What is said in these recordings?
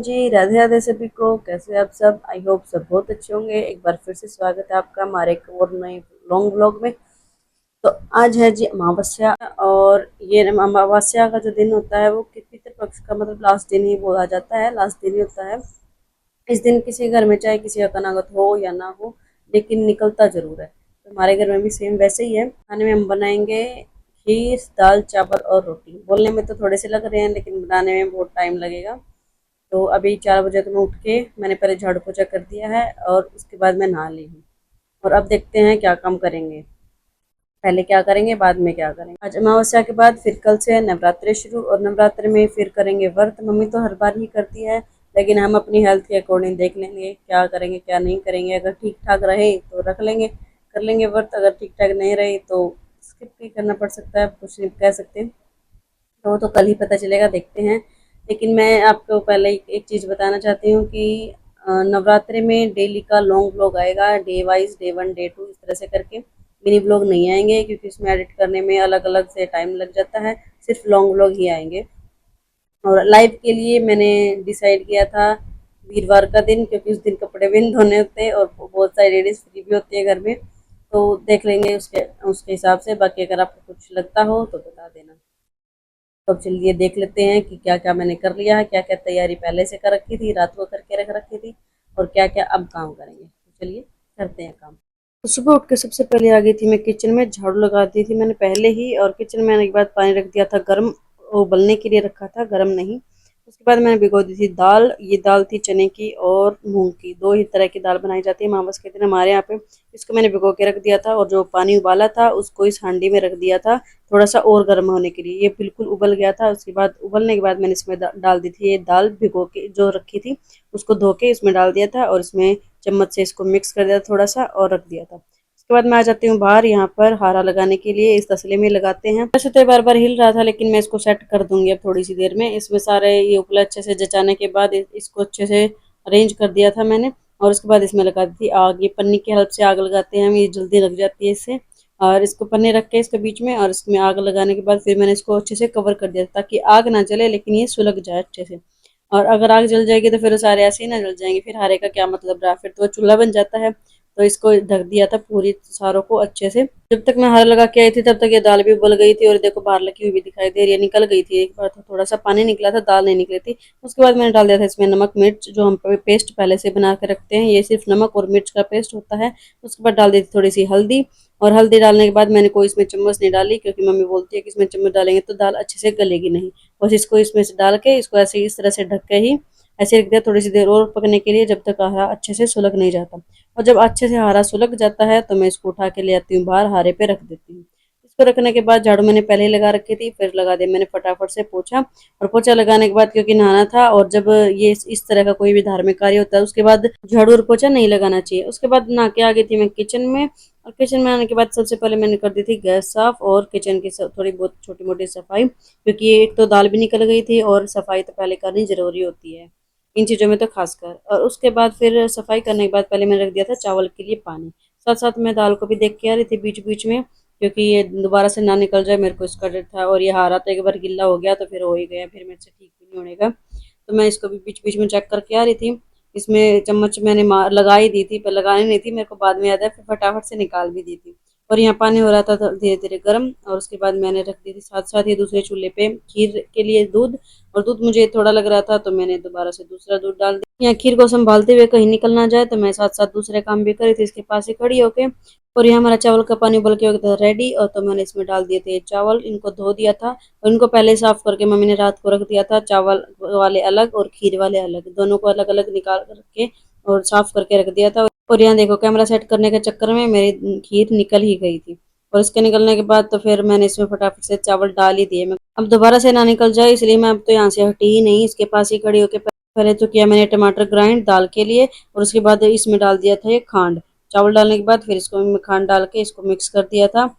जी, राधे राधे सभी को। कैसे हैं आप सब? आई होप सब बहुत अच्छे होंगे। एक बार फिर से स्वागत है आपका हमारे एक और नए लॉन्ग व्लॉग में। तो आज है जी अमावस्या, और ये अमावस्या का जो दिन होता है वो पितृ पक्ष का मतलब लास्ट दिन ही बोला जाता है, लास्ट दिन ही होता है। इस दिन किसी घर में चाहे किसी का अनागत हो या ना हो, लेकिन निकलता जरूर है। तो हमारे घर में भी सेम वैसे ही है। खाने में हम बनाएंगे खीर, दाल, चावल और रोटी। बोलने में तो थोड़े से लग रहे हैं, लेकिन बनाने में बहुत टाइम लगेगा। तो अभी 4 बजे तो मैं उठ के मैंने पहले झाड़ू पोछा कर दिया है, और उसके बाद मैं नहा ली हूँ। और अब देखते हैं क्या काम करेंगे। पहले क्या करेंगे, बाद में क्या करेंगे। आज अमावस्या के बाद फिर कल से है नवरात्रे शुरू, और नवरात्रे में फिर करेंगे व्रत। मम्मी तो हर बार ही करती है, लेकिन हम अपनी हेल्थ के अकॉर्डिंग देख लेंगे क्या करेंगे क्या नहीं करेंगे। अगर ठीक ठाक रहे तो रख लेंगे, कर लेंगे व्रत। अगर ठीक ठाक नहीं रहे तो स्किप भी करना पड़ सकता है, कुछ नहीं कह सकते। तो वो तो कल ही पता चलेगा, देखते हैं। लेकिन मैं आपको पहले एक चीज़ बताना चाहती हूँ कि नवरात्रि में डेली का लॉन्ग व्लॉग आएगा, डे वाइज, डे 1 डे 2 इस तरह से करके। मिनी व्लॉग नहीं आएंगे, क्योंकि इसमें एडिट करने में अलग अलग से टाइम लग जाता है। सिर्फ लॉन्ग व्लॉग ही आएंगे। और लाइव के लिए मैंने डिसाइड किया था वीरवार का दिन, क्योंकि उस दिन कपड़े भी नहीं धोने होते और बहुत सारी लेडीज़ फ्री भी होती है घर में। तो देख लेंगे उसके उसके हिसाब से। बाकी अगर आपको कुछ लगता हो तो बता देना। तो अब चलिए देख लेते हैं कि क्या क्या मैंने कर लिया है, क्या क्या तैयारी पहले से कर रखी थी, रात को करके रख रखी थी, और क्या क्या अब काम करेंगे। तो चलिए करते हैं काम। तो सुबह उठ के सबसे पहले आ गई थी मैं किचन में, झाड़ू लगा दी थी मैंने पहले ही। और किचन में आने के बाद पानी रख दिया था गर्म, उबलने के लिए रखा था, गर्म नहीं। उसके बाद मैंने भिगो दी थी दाल। ये दाल थी चने की और मूंग की, दो ही तरह की दाल बनाई जाती है अमावस के दिन हमारे यहाँ पे। इसको मैंने भिगो के रख दिया था, और जो पानी उबाला था उसको इस हांडी में रख दिया था थोड़ा सा और गर्म होने के लिए। ये बिल्कुल उबल गया था। उसके बाद उबलने के बाद मैंने इसमें डाल दी थी ये दाल भिगो के जो रखी थी, उसको धो के इसमें डाल दिया था, और इसमें चम्मच से इसको मिक्स कर दिया थोड़ा सा और रख दिया था। उसके बाद मैं आ जाती हूँ बाहर, यहाँ पर हारा लगाने के लिए। इस तसले में लगाते हैं। वैसे तो ये बार बार हिल रहा था, लेकिन मैं इसको सेट कर दूंगी अब थोड़ी सी देर में। इसमें सारे ये उपले अच्छे से जचाने के बाद इसको अच्छे से अरेंज कर दिया था मैंने। और उसके बाद इसमें लगा दी थी आग। ये पन्नी की हेल्प से आग लगाते हैं हम, ये जल्दी लग जाती है इससे। और इसको पन्ने रख के इसके बीच में, और इसमें आग लगाने के बाद फिर मैंने इसको अच्छे से कवर कर दिया ताकि आग ना जले, लेकिन ये सुलग जाए अच्छे से। और अगर आग जल जाएगी तो फिर वो सारे ऐसे ही ना जल जाएंगे, फिर हारे का क्या मतलब रहा, फिर तो चूल्हा बन जाता है। तो इसको ढक दिया था पूरी सारों को अच्छे से। जब तक मैं हार लगा के आई थी तब तक ये दाल भी उबल गई थी, और देखो बाहर लगी हुई भी दिखाई दे रही है, निकल गई थी एक बार तो थोड़ा सा पानी निकला था, दाल नहीं निकली थी। उसके बाद मैंने डाल दिया था इसमें नमक मिर्च, जो हम पेस्ट पहले से बना के रखते हैं। ये सिर्फ नमक और मिर्च का पेस्ट होता है। उसके बाद डाल दी थी थोड़ी सी हल्दी। और हल्दी डालने के बाद मैंने कोई इसमें चम्मच नहीं डाली, क्योंकि मम्मी बोलती है कि इसमें चम्मच डालेंगे तो दाल अच्छे से गलेगी नहीं। बस इसको इसमें से डाल के इसको ऐसे इस तरह से ढक के ही ऐसे रख दिया थोड़ी सी देर और पकने के लिए, जब तक हारा अच्छे से सुलग नहीं जाता। और जब अच्छे से हारा सुलग जाता है तो मैं इसको उठा के ले आती हूँ बाहर, हारे पे रख देती हूँ। इसको रखने के बाद झाड़ू मैंने पहले ही लगा रखी थी, फिर लगा दिया मैंने फटाफट से पोछा। और पोछा लगाने के बाद क्योंकि नहाना था, और जब ये इस तरह का कोई भी धार्मिक कार्य होता है उसके बाद झाड़ू और पोछा नहीं लगाना चाहिए। उसके बाद नहा के आ गई थी मैं किचन में। और किचन में आने के बाद सबसे पहले मैंने कर दी थी गैस साफ, और किचन की थोड़ी बहुत छोटी मोटी सफाई, क्योंकि एक तो दाल भी निकल गई थी, और सफाई तो पहले करनी जरूरी होती है इन चीज़ों में तो खासकर। और उसके बाद फिर सफाई करने के बाद पहले मैंने रख दिया था चावल के लिए पानी। साथ साथ मैं दाल को भी देख के आ रही थी बीच बीच में, क्योंकि ये दोबारा से ना निकल जाए, मेरे को इसका डर था। और ये हारा तो एक बार गिल्ला हो गया तो फिर हो ही गया, फिर मेरे से ठीक भी नहीं होने का। तो मैं इसको भी बीच बीच में चेक करके आ रही थी। इसमें चम्मच मैंने लगा ही दी थी, पर लगानी नहीं थी, मेरे को बाद में याद है, फिर फटाफट से निकाल भी दी थी। और यहाँ पानी हो रहा था धीरे धीरे गर्म। और उसके बाद मैंने रख दी थी साथ साथ ही दूसरे चूल्हे पे खीर के लिए दूध। और दूध मुझे थोड़ा लग रहा था तो मैंने दोबारा से दूसरा दूध डाल दिया। यहाँ खीर को संभालते हुए कहीं निकल ना जाए, तो मैं साथ साथ दूसरे काम भी करी थी इसके पास ही खड़ी होके। और यहाँ हमारा चावल का पानी उबल के हो गया था रेडी। और तो मैंने इसमें डाल दिए थे चावल, इनको धो दिया था। और इनको पहले साफ करके मम्मी ने रात को रख दिया था, चावल वाले अलग और खीर वाले अलग, दोनों को अलग अलग निकाल करके और साफ करके रख दिया था। और यहाँ देखो कैमरा सेट करने के चक्कर में मेरी खीर निकल ही गई थी। और इसके निकलने के बाद तो फिर मैंने इसमें फटाफट से चावल डाल ही दिए। मैं अब दोबारा से ना निकल जाए, इसलिए मैं अब तो यहाँ से हटी ही नहीं, इसके पास ही खड़ी होकर पहले तो किया मैंने टमाटर ग्राइंड दाल के लिए। और उसके बाद इसमें डाल दिया था ये खांड। चावल डालने के बाद फिर इसको मैं खांड डाल के इसको मिक्स कर दिया था।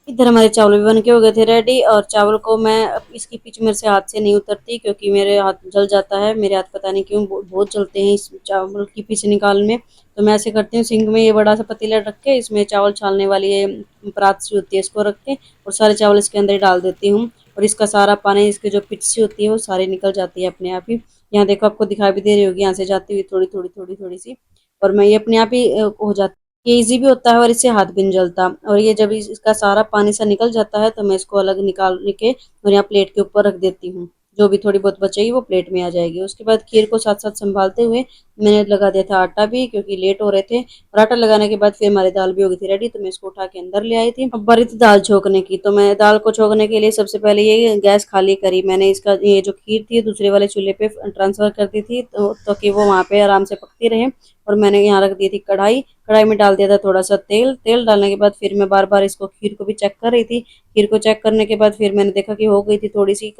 इधर हमारे चावल भी बन के हो गए थे रेडी। और चावल को मैं इसकी पिच मेरे से हाथ से नहीं उतरती, क्योंकि मेरे हाथ जल जाता है, मेरे हाथ पता नहीं क्यों बहुत जलते हैं इस चावल की पिच निकालने में। तो मैं ऐसे करती हूँ, सिंक में ये बड़ा सा पतीला रख के इसमें चावल छालने वाली ये परात सी होती है, इसको रख के और सारे चावल इसके अंदर ही डाल देती हूँ। और इसका सारा पानी, इसकी जो पिच सी होती है वो सारी निकल जाती है अपने आप ही। यहाँ देखो आपको दिखाई भी दे रही होगी, यहाँ से जाती हुई थोड़ी थोड़ी थोड़ी थोड़ी सी, और मैं ये अपने आप ही हो जाती, ये इजी भी होता है और इससे हाथ भी नहीं जलता। और ये जब इसका सारा पानी सा निकल जाता है तो मैं इसको अलग निकाल के और यहाँ प्लेट के ऊपर रख देती हूँ। जो भी थोड़ी बहुत बचेगी वो प्लेट में आ जाएगी। उसके बाद खीर को साथ साथ संभालते हुए मैंने लगा दिया था आटा भी, क्योंकि लेट हो रहे थे। और आटा लगाने के बाद फिर हमारी दाल भी हो गई थी रेडी, तो मैं इसको उठा के अंदर ले आई थी। अब बारी थी दाल छोकने की, तो मैं दाल को छोकने के लिए सबसे पहले ये गैस खाली करी मैंने। इसका ये जो खीर थी दूसरे वाले चूल्हे पे ट्रांसफर कर दी थी, तो कि वो वहाँ पे आराम से पकती रहे। और मैंने यहाँ रख दी थी कढ़ाई, कढ़ाई में डाल दिया था थोड़ा सा तेल। तेल डालने के बाद फिर मैं बार बार इसको खीर को भी चेक कर रही थी। खीर को चेक करने के बाद फिर मैंने देखा कि हो गई थी, थोड़ी सी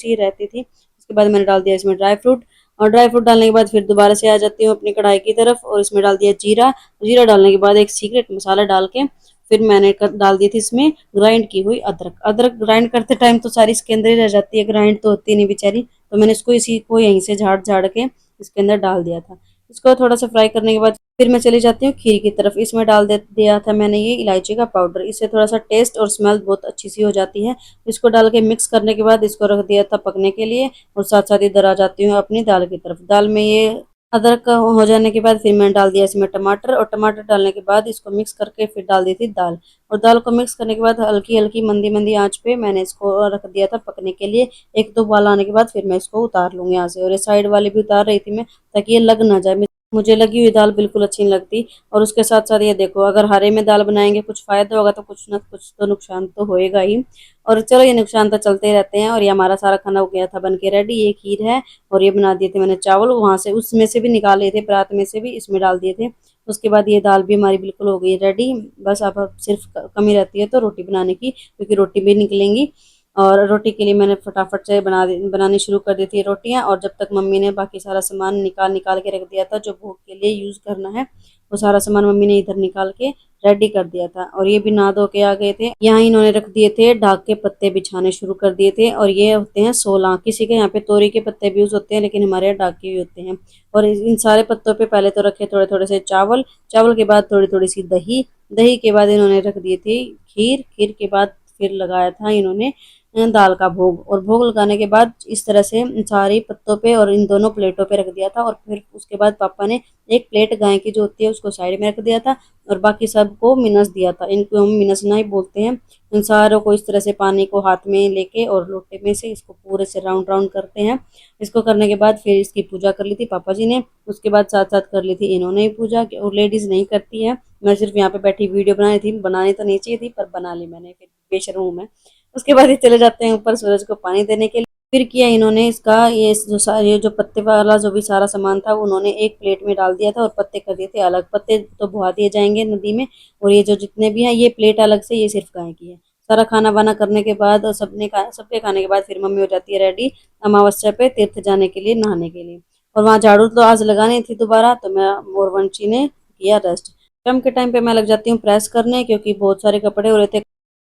ही रहती थी। उसके बाद मैंने डाल दिया इसमें ड्राई फ्रूट, और ड्राई फ्रूट डालने के बाद फिर दोबारा से आ जाती हूँ अपनी कढ़ाई की तरफ, और इसमें डाल दिया जीरा। जीरा डालने के बाद एक सीक्रेट मसाला डाल के फिर मैंने डाल दी थी इसमें ग्राइंड की हुई अदरक। अदरक ग्राइंड करते टाइम तो सारी इसके अंदर ही रह जाती है, ग्राइंड तो होती नहीं बेचारी, तो मैंने इसको इसी को यहीं से झाड़ झाड़ के इसके अंदर डाल दिया था। इसको थोड़ा सा फ्राई करने के बाद फिर मैं चली जाती हूँ खीर की तरफ। इसमें डाल दे दिया था मैंने ये इलायची का पाउडर, इससे थोड़ा सा टेस्ट और स्मेल बहुत अच्छी सी हो जाती है। इसको डाल के मिक्स करने के बाद इसको रख दिया था पकने के लिए, और साथ साथ इधर आ जाती हूँ अपनी दाल की तरफ। दाल में ये अदरक का हो जाने के बाद फिर मैंने डाल दिया इसमें टमाटर, और टमाटर डालने के बाद इसको मिक्स करके फिर डाल दी थी दाल। और दाल को मिक्स करने के बाद हल्की हल्की मंदी मंदी आंच पे मैंने इसको रख दिया था पकने के लिए। एक दो उबाल आने के बाद फिर मैं इसको उतार लूंगी यहाँ से, और ये साइड वाली भी उतार रही थी मैं, ताकि ये लग ना जाए। मुझे लगी हुई दाल बिल्कुल अच्छी नहीं लगती। और उसके साथ साथ ये देखो, अगर हरे में दाल बनाएंगे कुछ फायदा होगा तो कुछ ना कुछ तो नुकसान तो होएगा ही। और चलो ये नुकसान तो चलते रहते हैं। और ये हमारा सारा खाना हो गया था बन के रेडी। ये खीर है, और ये बना दिए थे मैंने चावल, वहां से उसमें से भी निकाले थे, परात में से भी इसमें डाल दिए थे। उसके बाद ये दाल भी हमारी बिल्कुल हो गई रेडी। बस अब सिर्फ कमी रहती है तो रोटी बनाने की, क्योंकि रोटी भी निकलेंगी। और रोटी के लिए मैंने फटाफट से बनानी शुरू कर दी थी रोटियां। और जब तक मम्मी ने बाकी सारा सामान निकाल निकाल के रख दिया था जो भोग के लिए यूज करना है, वो सारा सामान मम्मी ने इधर निकाल के रेडी कर दिया था। और ये भी नहा धो के आ गए थे। यहाँ इन्होंने रख दिए थे ढाक के पत्ते बिछाने शुरू कर दिए थे, और ये होते हैं 16। किसी के यहाँ पे तोरी के पत्ते भी यूज होते हैं, लेकिन हमारे यहाँ ढाक के भी होते हैं। और इन सारे पत्तों पे पहले तो रखे थोड़े थोड़े से चावल, चावल के बाद थोड़ी थोड़ी सी दही, दही के बाद इन्होंने रख दिए थे खीर, खीर के बाद फिर लगाया था इन्होंने दाल का भोग। और भोग लगाने के बाद इस तरह से सारी पत्तों पे और इन दोनों प्लेटों पे रख दिया था। और फिर उसके बाद पापा ने एक प्लेट गाय की जो होती है उसको साइड में रख दिया था, और बाकी सबको मिनस दिया था। इनको हम मिनसना ही बोलते हैं। इन सारों को इस तरह से पानी को हाथ में लेके और लोटे में से इसको पूरे से राउंड राउंड करते हैं। इसको करने के बाद फिर इसकी पूजा कर ली थी पापा जी ने। उसके बाद साथ साथ कर ली थी इन्होंने ही पूजा, और लेडीज नहीं करती है। मैं सिर्फ यहाँ पे बैठी वीडियो बनानी थी, बनानी तो नहीं चाहिए थी पर बना ली मैंने, फिर बेशर्म हूँ मैं। उसके बाद ये चले जाते हैं ऊपर सूरज को पानी देने के लिए। फिर किया इन्होंने इसका ये जो पत्ते वाला जो भी सारा सामान था उन्होंने एक प्लेट में डाल दिया था, और पत्ते कर दिए थे अलग। पत्ते तो बुहा दिए जाएंगे नदी में, और ये जो जितने भी हैं ये प्लेट अलग से, ये सिर्फ गाय की है। सारा खाना वाना करने के बाद और सबके खाने के बाद फिर मम्मी हो जाती है रेडी अमावस्या पे तीर्थ जाने के लिए, नहाने के लिए। और वहाँ झाड़ू तो आज लगानी थी दोबारा, तो मैं और वंशी ने किया रेस्ट। शाम के टाइम पे मैं लग जाती हूँ प्रेस करने, क्योंकि बहुत सारे कपड़े हो रहे थे।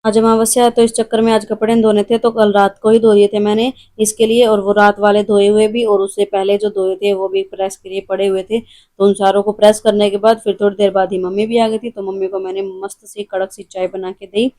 आज अमावस्या है तो इस चक्कर में आज कपड़े नहीं धोने थे, तो कल रात को ही धो दिए थे मैंने इसके लिए। और वो रात वाले धोए हुए भी, और उससे पहले जो धोए थे वो भी प्रेस के लिए पड़े हुए थे। तो उन सारों को प्रेस करने के बाद फिर थोड़ी देर बाद ही मम्मी भी आ गई थी, तो मम्मी को मैंने मस्त सी कड़क सी चाय बना के दी।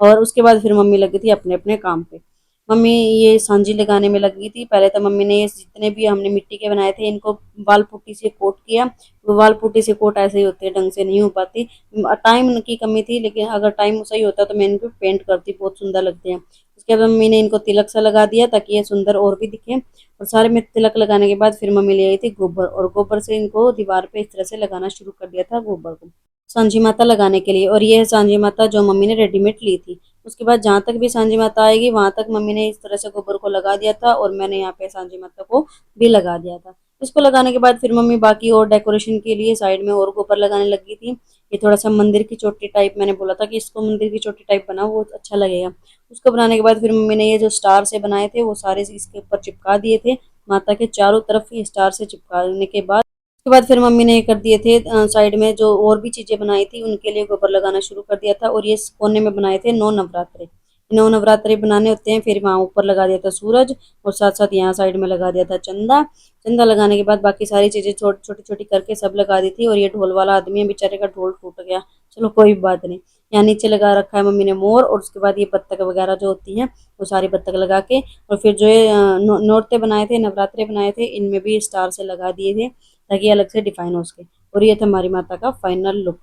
और उसके बाद फिर मम्मी लगी थी अपने अपने काम पे। मम्मी ये सांझी लगाने में लगी थी। पहले तो मम्मी ने ये जितने भी हमने मिट्टी के बनाए थे इनको वाल पुट्टी से कोट किया। वो वाल पुट्टी से कोट ऐसे ही होते हैं, ढंग से नहीं हो पाती। टाइम की कमी थी, लेकिन अगर टाइम सही होता तो मैं इनको पेंट करती, बहुत सुंदर लगते हैं। उसके बाद मम्मी ने इनको तिलक सा लगा दिया ताकि ये सुंदर और भी दिखे। और सारे में तिलक लगाने के बाद फिर मम्मी ले आई थी गोबर, और गोबर से इनको दीवार पे इस तरह से लगाना शुरू कर दिया था गोबर को सांझी माता लगाने के लिए। और ये है सांझी माता जो मम्मी ने रेडीमेड ली थी। उसके बाद जहाँ तक भी सांझी माता आएगी वहां तक मम्मी ने इस तरह से गोबर को लगा दिया था, और मैंने यहाँ पे सांझी माता को भी लगा दिया था। इसको लगाने के बाद फिर मम्मी बाकी और डेकोरेशन के लिए साइड में और गोबर लगाने लगी थी। ये थोड़ा सा मंदिर की चोटी टाइप, मैंने बोला था कि इसको मंदिर की चोटी टाइप बनाओ, वो अच्छा लगेगा। उसको बनाने के बाद फिर मम्मी ने ये जो स्टार से बनाए थे वो सारे इसके ऊपर चिपका दिए थे। माता के चारों तरफ ये स्टार से चिपकाने के बाद उसके बाद फिर मम्मी ने ये कर दिए थे साइड में जो और भी चीजें बनाई थी उनके लिए गोबर लगाना शुरू कर दिया था। और ये कोने में बनाए थे 9 नवरात्रे। 9 नवरात्रे बनाने होते हैं, फिर वहां ऊपर लगा दिया था सूरज, और साथ साथ यहाँ साइड में लगा दिया था चंदा। चंदा लगाने के बाद बाकी सारी चीजें छोटी छोटी छोटी करके सब लगा दी थी। और ये ढोल वाला आदमी है बेचारे का ढोल टूट गया, चलो कोई बात नहीं। यहाँ नीचे लगा रखा है मम्मी ने मोर, और उसके बाद ये बत्तख वगैरह जो होती हैं वो सारी बत्तख लगा के, और फिर जो ये नौरते बनाए थे, नवरात्रे बनाए थे, इनमें भी स्टार से लगा दिए थे ताकि अलग से डिफाइन हो सके। और ये था हमारी माता का फाइनल लुक।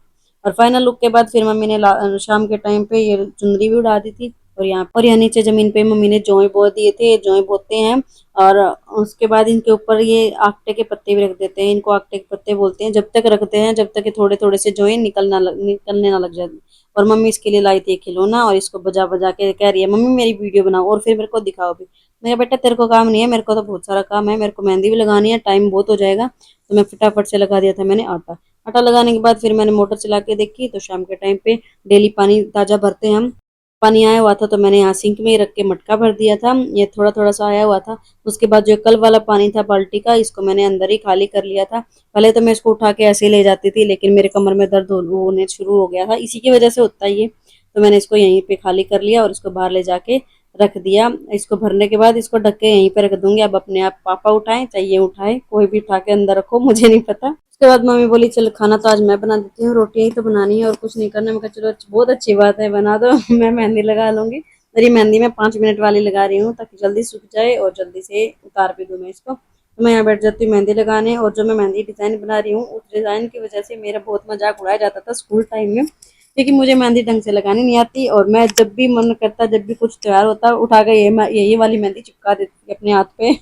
और फाइनल लुक के बाद फिर मम्मी ने शाम के टाइम पे ये चुनरी भी उड़ा दी थी। और यहाँ नीचे जमीन पे मम्मी ने जौं बो दिए थे, जौं बोते हैं। और उसके बाद इनके ऊपर ये आकटे के पत्ते भी रख देते हैं, इनको आकटे के पत्ते बोलते हैं। जब तक रखते हैं जब तक कि थोड़े थोड़े से जौं निकलने ना लग जाए। और मम्मी इसके लिए लाई थी एक खिलौना, और इसको बजा बजा के कह रही है मम्मी मेरी वीडियो बनाओ और फिर मेरे को दिखाओ भी। मेरा बेटा तेरे को काम नहीं है, मेरे को तो बहुत सारा काम है, मेरे को मेहंदी भी लगानी है, टाइम बहुत हो जाएगा। तो मैं फटाफट से लगा दिया था मैंने आटा। आटा लगाने के बाद फिर मैंने मोटर चला के देखी तो शाम के टाइम पे डेली पानी ताज़ा भरते हैं हम। पानी आया हुआ था तो मैंने यहाँ सिंक में ही रख के मटका भर दिया था, ये थोड़ा थोड़ा सा आया हुआ था। उसके बाद जो कल वाला पानी था बाल्टी का, इसको मैंने अंदर ही खाली कर लिया था। पहले तो मैं इसको उठा के ऐसे ही ले जाती थी, लेकिन मेरे कमर में दर्द होने शुरू हो गया था, इसी की वजह से होता है ये। तो मैंने इसको यहीं पे खाली कर लिया और इसको बाहर ले जाके रख दिया। इसको भरने के बाद इसको ढक के यहीं पे रख दूंगी। अब अपने आप पापा उठाएं चाहे ये उठाए, कोई भी उठा के अंदर रखो, मुझे नहीं पता। उसके बाद मम्मी बोली चल खाना तो आज मैं बना देती हूँ, रोटियां ही तो बनानी है और कुछ नहीं करना। मैं कहा चलो बहुत अच्छी बात है, बना दो। मैं मेहंदी लगा लूंगी। मेरी मेहंदी मैं 5 मिनट वाली लगा रही हूँ ताकि जल्दी सूख जाए और जल्दी से उतार भी दूँ मैं इसको। तो मैं यहाँ बैठ जाती हूँ मेहंदी लगाने। और जो मैं मेहंदी डिज़ाइन बना रही हूँ उस डिज़ाइन की वजह से मेरा बहुत मजाक उड़ाया जाता था स्कूल टाइम में, क्योंकि मुझे मेहंदी ढंग से लगानी नहीं आती। और मैं जब भी मन करता, जब भी कुछ त्योहार होता, उठा के यही वाली मेहंदी चिपका देती थी अपने हाथ पे।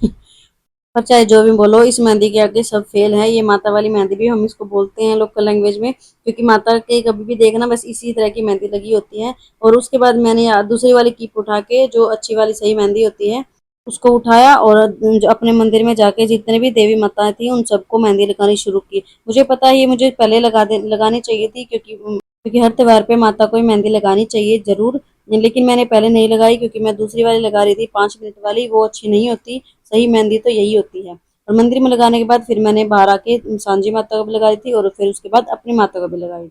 पर चाहे जो भी बोलो, इस मेहंदी के आगे सब फेल है। ये माता वाली मेहंदी भी हम इसको बोलते हैं लोकल लैंग्वेज में, क्योंकि माता के कभी भी देखना बस इसी तरह की मेहंदी लगी होती है। और उसके बाद मैंने दूसरी वाली कीप उठा के, जो अच्छी वाली सही मेहंदी होती है, उसको उठाया और जो अपने मंदिर में जाके जितने भी देवी माताएं थी उन सबको मेहंदी लगानी शुरू की। मुझे पता है ये मुझे पहले लगानी चाहिए थी, क्योंकि हर त्योहार पे माता को ही मेहंदी लगानी चाहिए जरूर। लेकिन मैंने पहले नहीं लगाई, क्योंकि मैं दूसरी वाली लगा रही थी 5 मिनट वाली, वो अच्छी नहीं होती। सही मेहंदी तो यही होती है। और मंदिर में लगाने के बाद फिर मैंने बाहर आके सांझी माता को भी लगाई थी और फिर उसके बाद अपनी माता को भी लगाई।